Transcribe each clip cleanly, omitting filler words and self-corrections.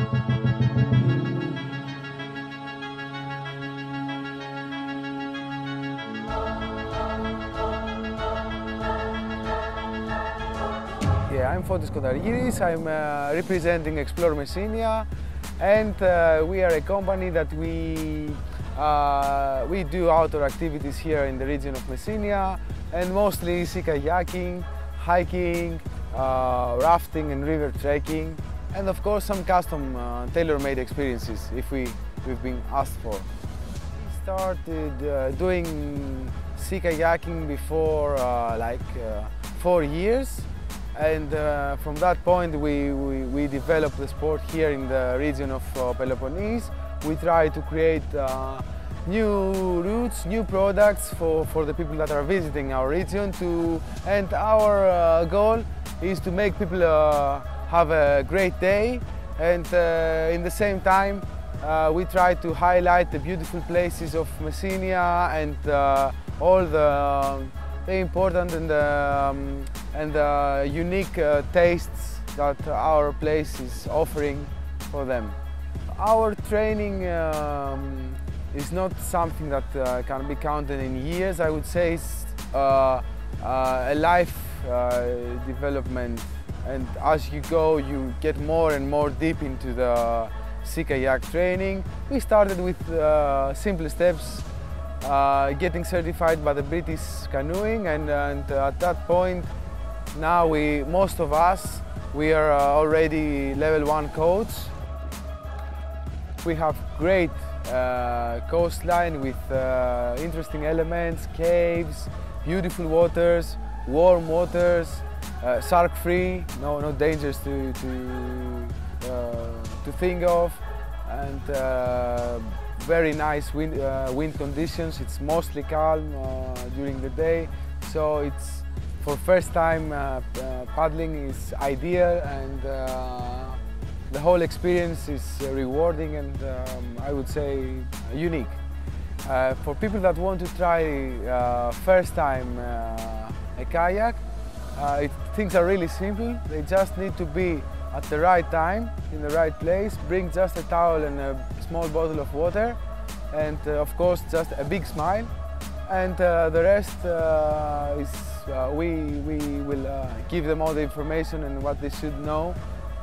I'm Fotis Kontargiris. I'm representing Explore Messinia, and we are a company that we do outdoor activities here in the region of Messinia, and mostly sea kayaking, hiking, rafting and river trekking, and of course some custom tailor-made experiences if we've been asked for. We started doing sea kayaking before 4 years. And from that point we developed the sport here in the region of Peloponnese. We try to create new routes, new products for the people that are visiting our region, and our goal is to make people have a great day, and in the same time we try to highlight the beautiful places of Messinia and all the important and unique tastes that our place is offering for them. Our training is not something that can be counted in years. I would say it's a life development, and as you go you get more and more deep into the sea kayak training. We started with simple steps, getting certified by the British Canoeing, and at that point now most of us are already level 1 coach. We have great coastline with interesting elements, caves, beautiful waters, warm waters, shark-free, no dangers to think of, and very nice wind conditions. It's mostly calm during the day, so it's for first time paddling is ideal, and the whole experience is rewarding and I would say unique. For people that want to try first time a kayak, things are really simple. They just need to be at the right time, in the right place, bring just a towel and a small bottle of water, and of course just a big smile, and the rest is we will give them all the information and what they should know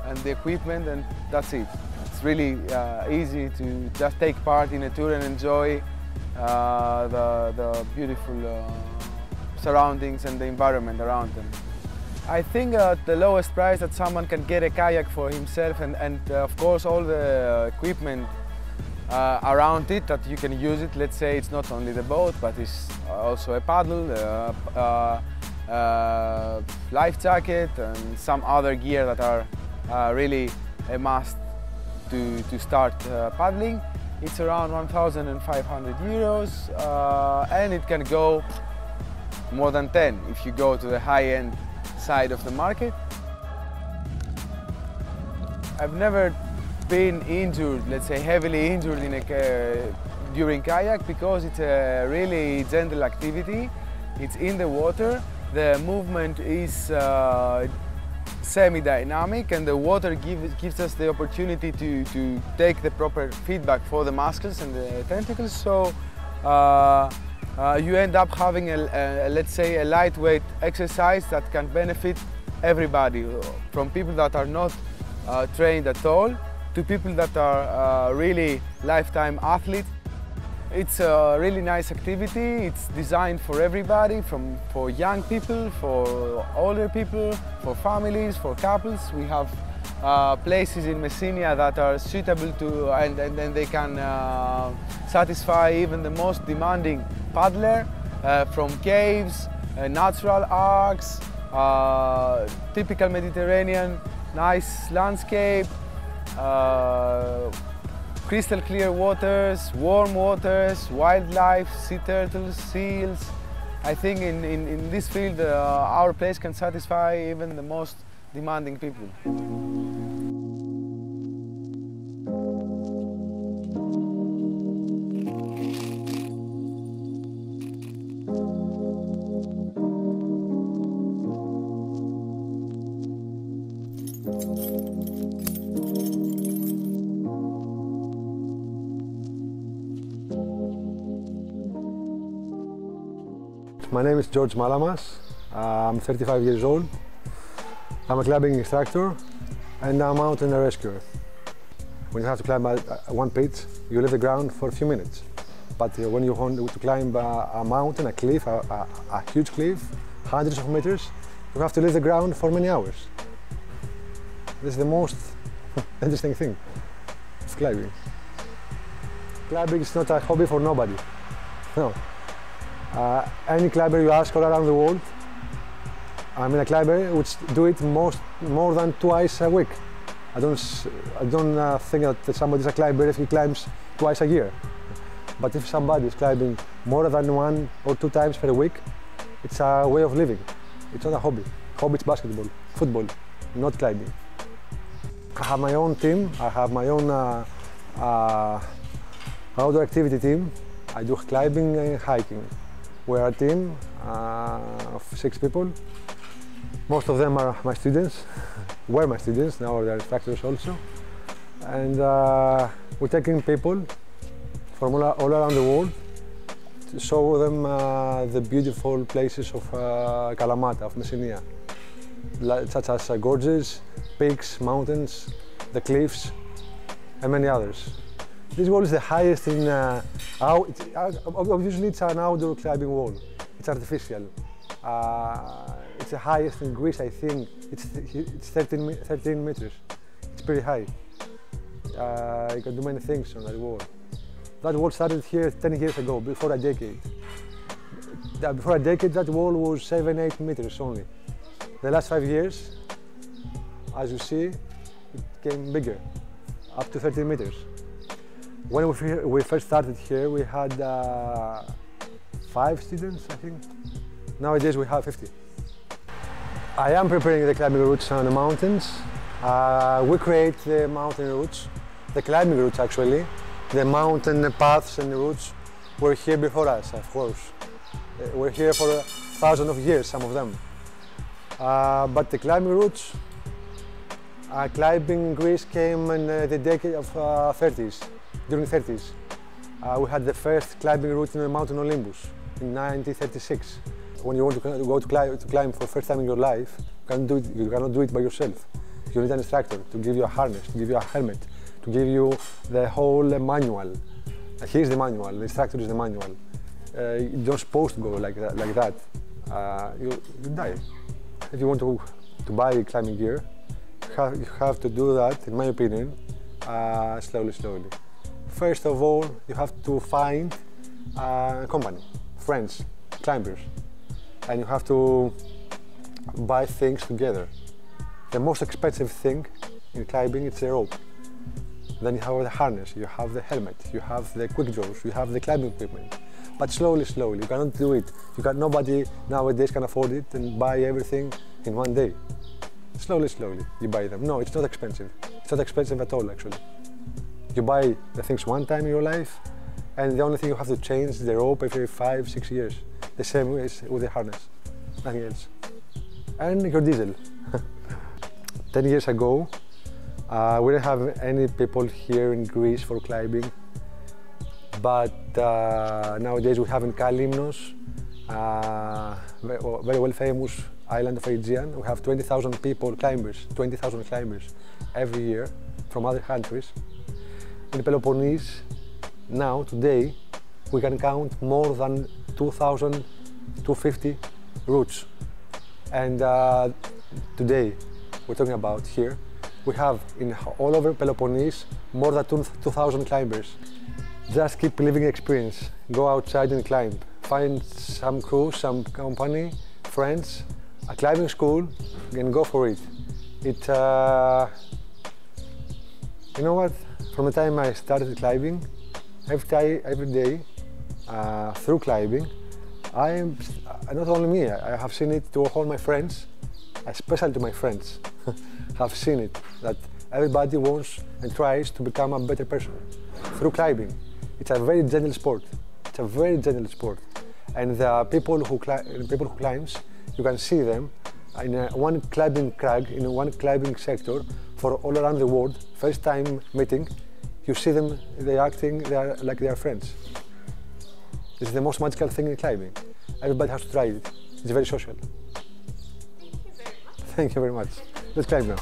and the equipment, and that's it. It's really easy to just take part in a tour and enjoy the beautiful surroundings and the environment around them. I think the lowest price that someone can get a kayak for himself, and of course all the equipment around it that you can use it. Let's say it's not only the boat, but it's also a paddle, life jacket, and some other gear that are really a must to start paddling. It's around 1,500 euros, and it can go more than 10 if you go to the high-end side of the market. I've never been injured, let's say heavily injured during kayak, because it's a really gentle activity. It's in the water, the movement is semi-dynamic, and the water gives us the opportunity to take the proper feedback for the muscles and the tentacles, so you end up having let's say a lightweight exercise that can benefit everybody, from people that are not trained at all to people that are really lifetime athletes. It's a really nice activity. It's designed for everybody, for young people, for older people, for families, for couples. We have places in Messinia that are suitable to, and they can satisfy even the most demanding paddler, from caves, natural arcs, typical Mediterranean, nice landscape, crystal clear waters, warm waters, wildlife, sea turtles, seals. I think in this field our place can satisfy even the most demanding people. My name is George Malamas. I'm 35 years old. I'm a climbing instructor and I'm a mountain rescuer. When you have to climb one pitch, you leave the ground for a few minutes. But when you want to climb a mountain, a cliff, a huge cliff, hundreds of meters, you have to leave the ground for many hours. This is the most interesting thing of climbing. Climbing is not a hobby for nobody. No. Any climber you ask all around the world, I mean a climber would do it more than twice a week. I don't think that somebody's a climber if he climbs twice a year. But if somebody is climbing more than 1 or 2 times per week, it's a way of living. It's not a hobby. Hobby is basketball, football, not climbing. I have my own team. I have my own outdoor activity team. I do climbing and hiking. We're a team of 6 people. Most of them are my students, were my students, now they're instructors also. And we're taking people from all around the world to show them the beautiful places of Kalamata, of Messinia, such as gorges, peaks, mountains, the cliffs, and many others. This wall is the highest in, obviously it's an outdoor climbing wall, it's artificial. It's the highest in Greece, I think. It's 13 meters. It's pretty high. You can do many things on that wall. That wall started here 10 years ago, before a decade. Before a decade, that wall was 7-8 meters only. The last 5 years, as you see, it became bigger, up to 13 meters. When we first started here, we had 5 students, I think. Nowadays we have 50. I am preparing the climbing routes on the mountains. We create the mountain routes, the climbing routes actually. The mountain paths and routes were here before us, of course. We're here for thousands of years, some of them. But the climbing routes, climbing in Greece came in the decade of 30s, during the 30s. We had the first climbing route in the Mountain Olympus in 1936. When you want to go to climb for the first time in your life, you cannot do it by yourself. You need an instructor to give you a harness, to give you a helmet, to give you the whole manual. Here's the manual, the instructor is the manual. You're not supposed to go like that. You die. If you want to buy climbing gear, you have to do that, in my opinion, slowly. First of all, you have to find a company, friends, climbers. And you have to buy things together. The most expensive thing in climbing is the rope. Then you have the harness, you have the helmet, you have the quick draws, you have the climbing equipment. But slowly, you cannot do it. Nobody nowadays can afford it and buy everything in one day. Slowly, you buy them. No, it's not expensive. It's not expensive at all, actually. You buy the things one time in your life, and the only thing you have to change is the rope every 5-6 years. The same way as with the harness, nothing else. And your diesel. 10 years ago, we didn't have any people here in Greece for climbing, but nowadays we have in Kalimnos, very well famous island of Aegean. We have 20,000 people, climbers, 20,000 climbers every year from other countries. In Peloponnese, now, today, we can count more than 2,250 routes. And today, we're talking about here, we have in all over Peloponnese more than 2,000 climbers. Just keep living the experience. Go outside and climb. Find some crew, some company, friends, a climbing school, and go for it. You know what? From the time I started climbing, every day, through climbing, not only me, I have seen it to all my friends, especially to my friends, have seen it, that everybody wants and tries to become a better person through climbing. It's a very gentle sport. It's a very gentle sport. And the people who climbs, you can see them in one climbing crag, in one climbing sector, for all around the world. First time meeting, you see them, they're acting like they are friends. It's the most magical thing in climbing. everybody has to try it. It's very social. Thank you very much. Let's climb now.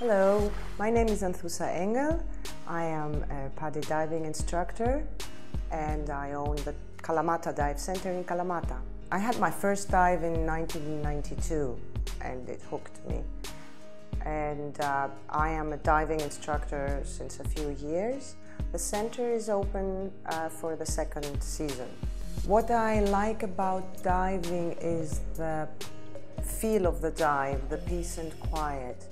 Hello, my name is Anthousa Engel. I am a PADI diving instructor and I own the Kalamata dive center in Kalamata. I had my first dive in 1992 and it hooked me. And I am a diving instructor since a few years. The center is open for the second season. What I like about diving is the feel of the dive, the peace and quiet.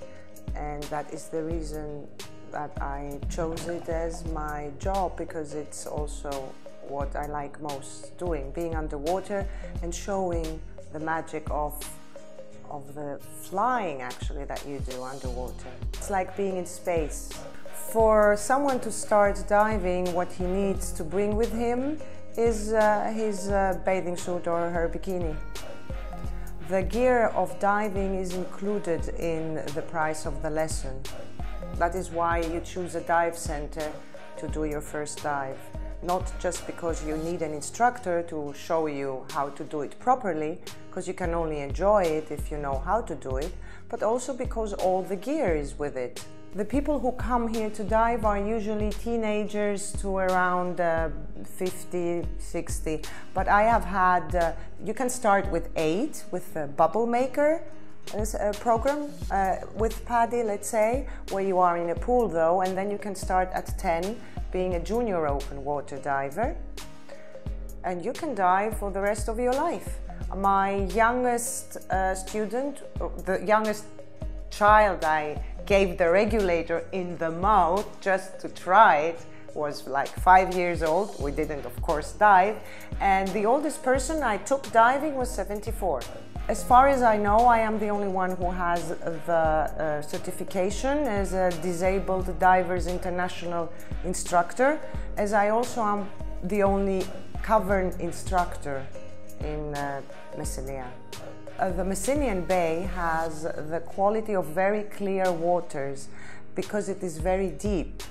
And that is the reason that I chose it as my job, because it's also what I like most doing, being underwater and showing the magic of the flying actually that you do underwater. It's like being in space. For someone to start diving, what he needs to bring with him is his bathing suit or her bikini. The gear of diving is included in the price of the lesson. That is why you choose a dive center to do your first dive. Not just because you need an instructor to show you how to do it properly, because you can only enjoy it if you know how to do it, but also because all the gear is with it. The people who come here to dive are usually teenagers to around 50, 60, but I have had, you can start with 8 with a bubble maker program with PADI, let's say, where you are in a pool though, and then you can start at 10 being a junior open water diver, and you can dive for the rest of your life. My youngest student, the youngest child I gave the regulator in the mouth just to try it, was like 5 years old. We didn't, of course, dive. And the oldest person I took diving was 74. As far as I know, I am the only one who has the certification as a Disabled Divers International instructor, as I also am the only covered instructor in Messinia. The Messinian Bay has the quality of very clear waters because it is very deep.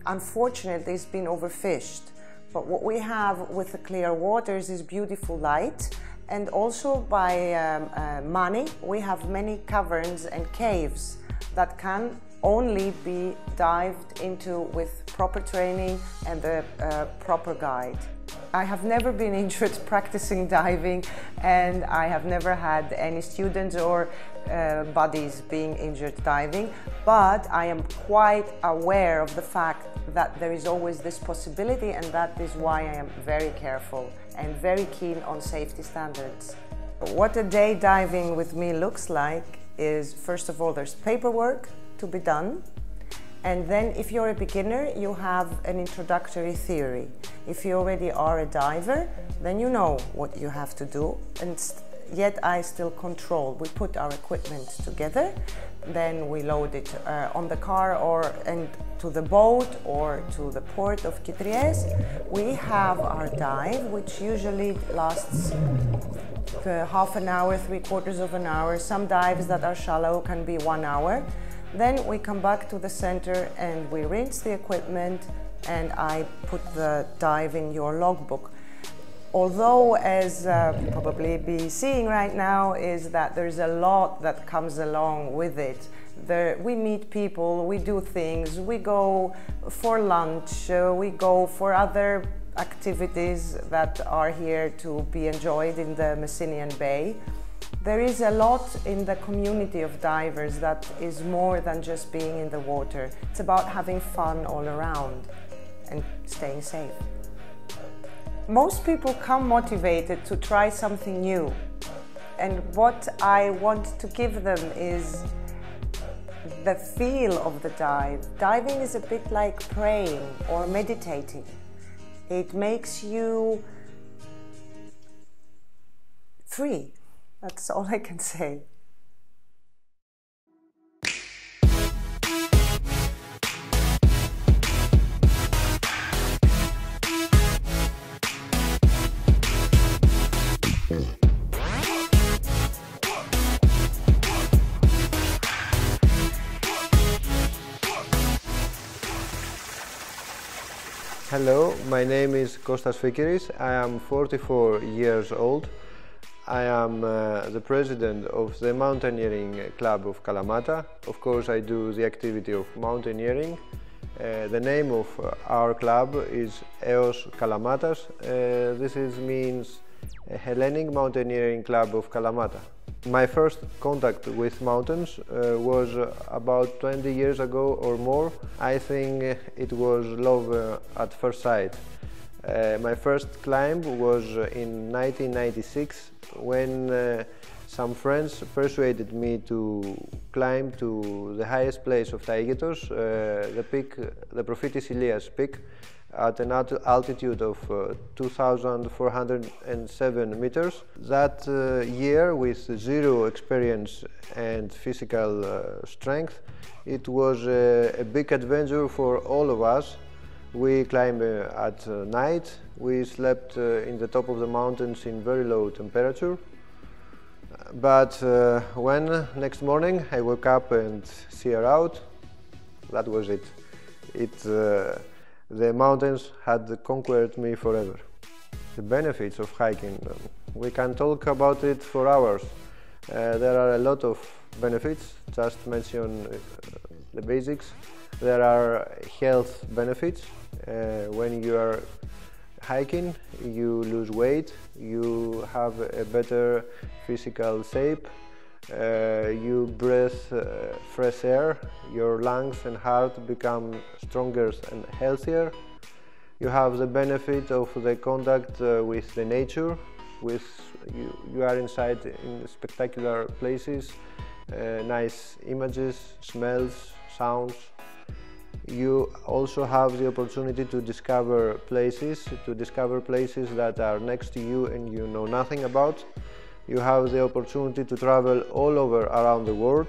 Unfortunately, it's been overfished. But what we have with the clear waters is beautiful light, and also by money, we have many caverns and caves that can only be dived into with proper training and the proper guide. I have never been injured practicing diving, and I have never had any students or buddies being injured diving, but I am quite aware of the fact that there is always this possibility, and that is why I am very careful and very keen on safety standards. What a day diving with me looks like is, first of all, there's paperwork to be done. And then if you're a beginner, you have an introductory theory. If you already are a diver, then you know what you have to do, and yet I still control. We put our equipment together, then we load it on the car and to the boat or to the port of Kytries. We have our dive, which usually lasts half an hour, 3/4 of an hour. Some dives that are shallow can be 1 hour. Then we come back to the center and we rinse the equipment, and I put the dive in your logbook. Although, as you probably be seeing right now, is that there's a lot that comes along with it. We meet people, we do things, we go for lunch, we go for other activities that are here to be enjoyed in the Messinian Bay. There is a lot in the community of divers that is more than just being in the water. It's about having fun all around and staying safe. Most people come motivated to try something new. And what I want to give them is the feel of the dive. Diving is a bit like praying or meditating. It makes you free. That's all I can say. Hello, my name is Kostas Fikiris. I am 44 years old. I am the president of the mountaineering club of Kalamata. Of course, I do the activity of mountaineering. The name of our club is EOS Kalamatas. This means Hellenic Mountaineering Club of Kalamata. My first contact with mountains was about 20 years ago or more. I think it was love at first sight. My first climb was in 1996 when some friends persuaded me to climb to the highest place of Filaretos, the peak, the Prophetis Ilias peak, at an altitude of 2,407 meters. That year, with zero experience and physical strength, it was a big adventure for all of us. We climbed at night, we slept in the top of the mountains in very low temperature. But when next morning I woke up and see her out, that was it. The mountains had conquered me forever. The benefits of hiking, we can talk about it for hours. There are a lot of benefits, just mention the basics. There are health benefits. When you are hiking, you lose weight, you have a better physical shape, you breathe fresh air, your lungs and heart become stronger and healthier. You have the benefit of the contact with the nature, you are inside in spectacular places, nice images, smells, sounds. You also have the opportunity to discover places that are next to you and you know nothing about. You have the opportunity to travel all over around the world,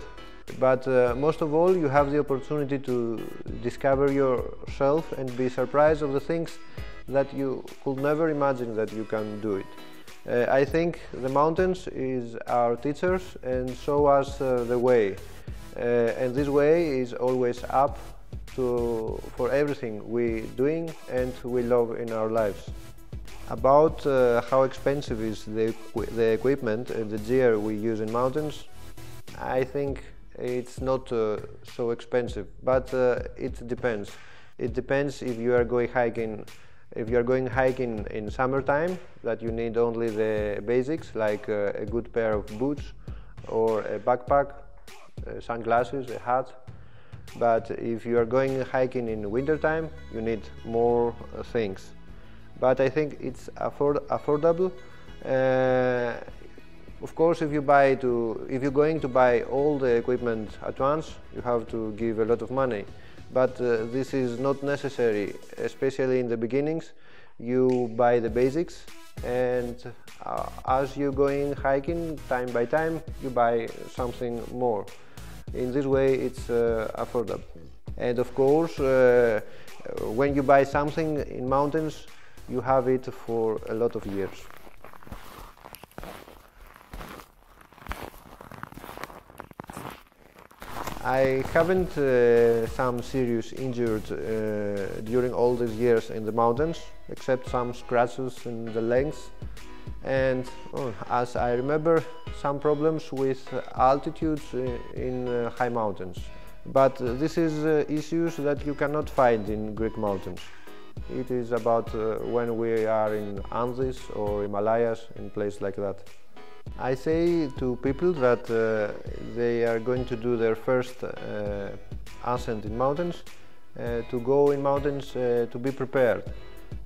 but most of all you have the opportunity to discover yourself and be surprised of the things that you could never imagine that you can do it. I think the mountains is our teachers and show us the way, and this way is always up for everything we doing and we love in our lives. About how expensive is the equipment and the gear we use in mountains, I think it's not so expensive, but it depends. It depends if you are going hiking. If you are going hiking in summertime, that you need only the basics like a good pair of boots or a backpack, sunglasses, a hat. But if you are going hiking in wintertime, you need more things. But I think it's affordable. Of course, if you're going to buy all the equipment at once, you have to give a lot of money. But this is not necessary, especially in the beginnings. You buy the basics, and as you're going hiking, time by time, you buy something more. In this way, it's affordable. And of course, when you buy something in mountains, you have it for a lot of years. I haven't some serious injured during all these years in the mountains, except some scratches in the legs, and as I remember, some problems with altitudes in high mountains. But this is issues that you cannot find in Greek mountains. It is about when we are in Anthousa or Himalayas, in places like that. I say to people that they are going to do their first ascent in mountains, to go in mountains to be prepared,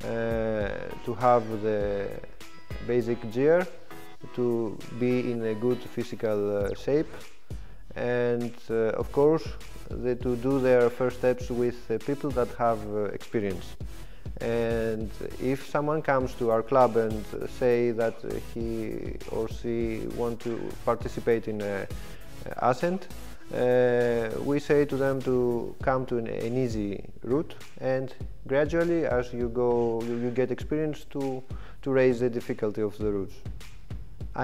to have the basic gear, to be in a good physical shape, and of course to do their first steps with people that have experience. And if someone comes to our club and say that he or she want to participate in an ascent, we say to them to come to an easy route, and gradually as you go you get experience to raise the difficulty of the routes.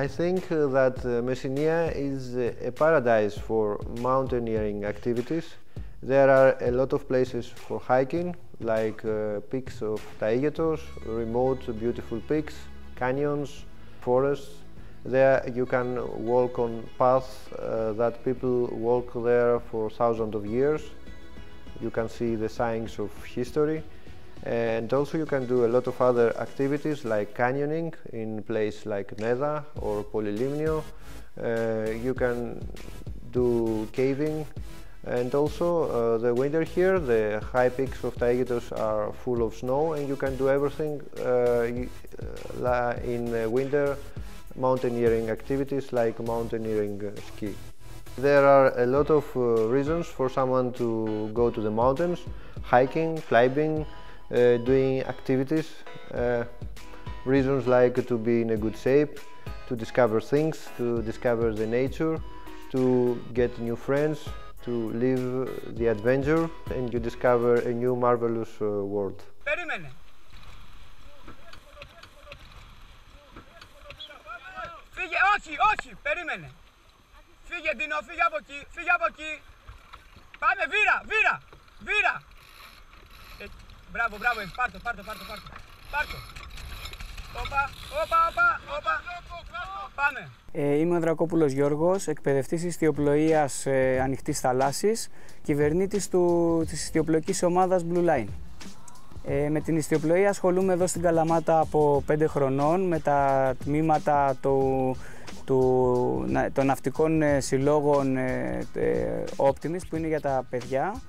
I think that Messinia is a paradise for mountaineering activities. There are a lot of places for hiking, like peaks of Filaretos, remote beautiful peaks, canyons, forests. There you can walk on paths that people walk there for thousands of years. You can see the signs of history. And also you can do a lot of other activities like canyoning in places like Neda or Polylimnio. You can do caving, and also the winter here, the high peaks of Filaretos are full of snow, and you can do everything in winter mountaineering activities like mountaineering ski. There are a lot of reasons for someone to go to the mountains: hiking, climbing, doing activities, reasons like to be in a good shape, to discover things, to discover the nature, to get new friends, to live the adventure, and you discover a new marvelous world. Περίμενε. Φύγε, όχι, περίμενε. Φύγε Ντίνο, φύγε από εκεί. Πάμε, βήρα. Μπράβο, πάρτο. Όπα. Πάμε. Είμαι ο Δρακόπουλος Γιώργος, εκπαιδευτής ιστιοπλοείας ανοιχτής θαλάσσης, κυβερνήτης της ιστιοπλοϊκής ομάδας Blue Line. Με την ιστιοπλοεία ασχολούμαι εδώ στην Καλαμάτα από 5 χρονών με τα τμήματα των ναυτικών συλλόγων Optimis, που είναι για τα παιδιά,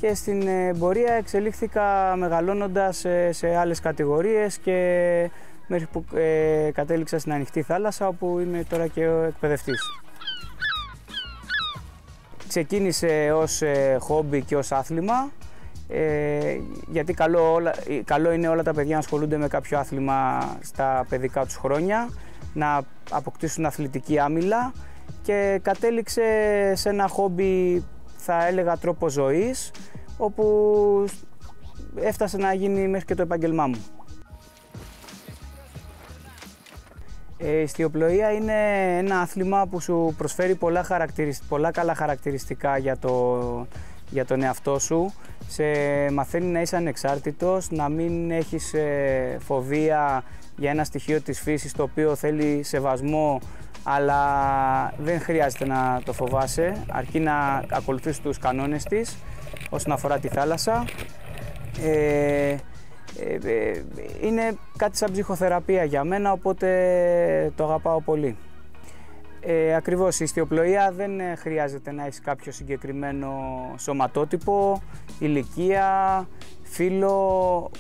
και στην πορεία εξελίχθηκα μεγαλώνοντας σε άλλες κατηγορίες και μέχρι που κατέληξα στην ανοιχτή θάλασσα, όπου είμαι τώρα και ο εκπαιδευτής. Ξεκίνησε ως χόμπι και ως άθλημα, γιατί καλό είναι όλα τα παιδιά να ασχολούνται με κάποιο άθλημα στα παιδικά τους χρόνια, να αποκτήσουν αθλητική άμυλα, και κατέληξε σε ένα χόμπι, θα έλεγα, τρόπο ζωής, όπου έφτασε να γίνει μέχρι και το επάγγελμά μου. Η ιστιοπλοεία είναι ένα άθλημα που σου προσφέρει πολλά καλά χαρακτηριστικά για τον εαυτό σου. Σε μαθαίνει να είσαι ανεξάρτητος, να μην έχεις φοβία για ένα στοιχείο της φύσης το οποίο θέλει σεβασμό, αλλά δεν χρειάζεται να το φοβάσαι, αρκεί να ακολουθείς τους κανόνες της όσον αφορά τη θάλασσα. Είναι κάτι σαν ψυχοθεραπεία για μένα, οπότε το αγαπάω πολύ. Ακριβώς, η ιστιοπλοεία δεν χρειάζεται να έχεις κάποιο συγκεκριμένο σωματότυπο, ηλικία, φύλο,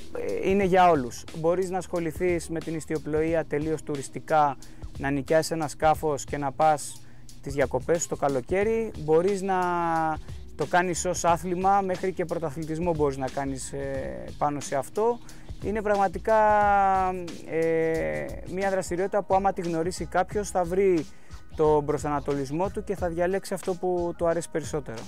είναι για όλους. Μπορείς να ασχοληθείς με την ιστιοπλοεία τελείως τουριστικά, να νοικιάσεις ένα σκάφος και να πας τις διακοπές το καλοκαίρι. Μπορείς να το κάνεις ως άθλημα, μέχρι και πρωταθλητισμό μπορείς να κάνεις πάνω σε αυτό. Είναι πραγματικά μια δραστηριότητα που άμα τη γνωρίσει κάποιος θα βρει τον προσανατολισμό του και θα διαλέξει αυτό που του αρέσει περισσότερο.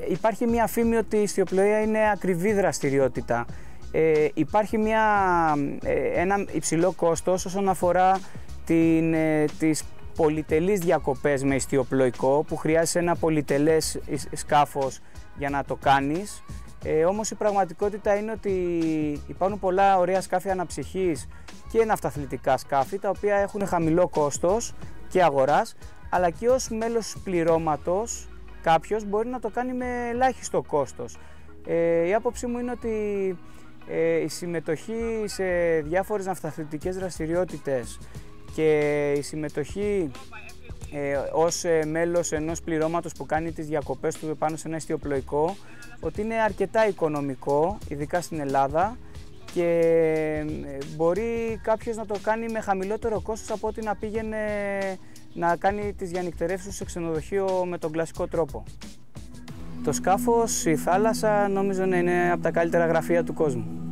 Υπάρχει μια φήμη ότι η ιστιοπλοεία είναι ακριβή δραστηριότητα. Υπάρχει ένα υψηλό κόστος όσον αφορά τις πολυτελείς διακοπές με ιστιοπλοϊκό, που χρειάζεσαι ένα πολυτελές σκάφος για να το κάνεις. Όμως η πραγματικότητα είναι ότι υπάρχουν πολλά ωραία σκάφη αναψυχής και ναυταθλητικά σκάφη, τα οποία έχουν χαμηλό κόστος και αγοράς, αλλά και ως μέλος πληρώματος κάποιος μπορεί να το κάνει με ελάχιστο κόστος. Η άποψή μου είναι ότι η συμμετοχή σε διάφορες ναυταθλητικές δραστηριότητες και η συμμετοχή ως μέλος ενός πληρώματος που κάνει τις διακοπές του πάνω σε ένα ιστιοπλοϊκό, ότι είναι αρκετά οικονομικό, ειδικά στην Ελλάδα, και μπορεί κάποιος να το κάνει με χαμηλότερο κόστος από ότι να πήγαινε να κάνει τις διανυκτερεύσεις σε ξενοδοχείο με τον κλασικό τρόπο. Το σκάφος, η θάλασσα, νομίζω να είναι από τα καλύτερα γραφεία του κόσμου.